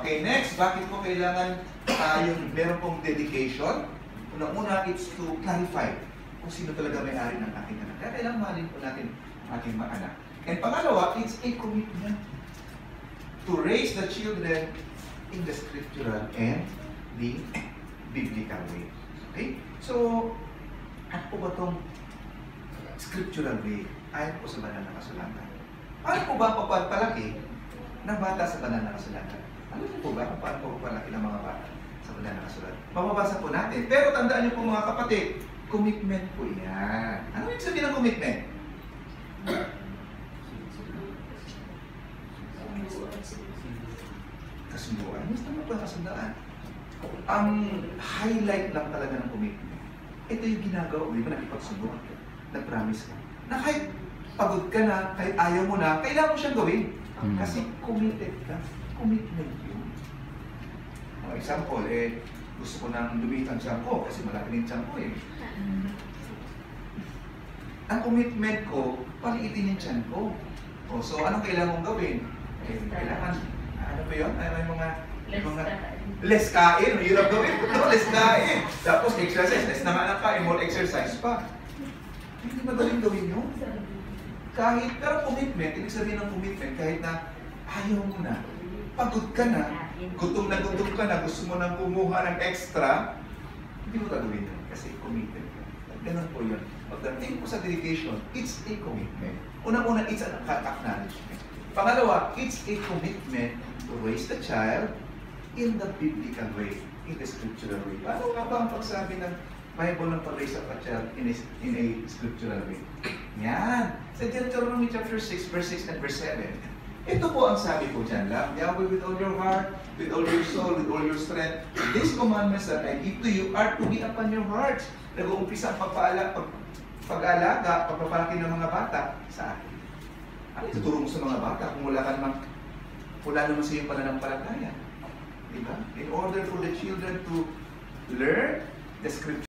Okay, next, bakit po kailangan meron pong dedication? Unang-una, it's to clarify kung sino talaga may-ari ng ating anak. Kaya kailangan mahalin po natin ang ating mga anak. And pangalawa, it's a commitment to raise the children in the scriptural and the biblical way. Okay? So, ano po ba itong scriptural way? Ayon po sa banal na kasulatan. Paano po ba papalaki ng bata sa banal na kasulatan? Ano po ba kung paano po papalaki ng mga bata sa banal na kasulatan? Mababasa po natin. Pero tandaan niyo po mga kapatid, commitment po yan. Ano yung sabihin ng commitment? Kasunduan. Mas naman po kasundaan. Ang highlight lang talaga ng commitment, ito yung ginagawa, di ba nakipagsunduan ka, nag-promise ka, na kahit pagod ka na, kahit ayaw mo na, kailangan mo siyang gawin. Kasi committed ka. Commitment yun. Example, gusto ko nang lumiit ang tiyan ko kasi malaki yung tiyan ko eh. Ang commitment ko, paliitin yung tiyan ko. So, anong kailangan mong gawin? Kailangan, ano ba yun? May mga less kain. Hirap gawin. Less kain. Tapos exercise. Less naman ang kain. More exercise pa. Hindi madaling gawin yun. Kahit, pero commitment, ibig sabihin ng commitment, kahit na ayaw mo na, pagod ka na gutom ka na, gusto mo nang kumuha ng extra, hindi mo gagawin yun kasi committed ka. At ganun po yun. Pagdating po sa dedication, it's a commitment. Unang-una, it's an acknowledgement. Pangalawa, it's a commitment to raise the child in the biblical way, in the scriptural way. Paano nga ba ang pagsabi ng Bible ng pag-raise up a child in a scriptural way? Yan. Sa Deuteronomy chapter 6, verse 6 and verse 7. Ito po ang sabi ko dyan. Love Yahweh with all your heart, with all your soul, with all your strength. These commandments that I give to you are to be upon your heart. Nag-uumpisa ang pag-alaga, pagpapalaki ng mga bata sa akin. Ano ituturo mo sa mga bata kung wala naman sa iyong pananampalataya? Diba? In order for the children to learn the scripture,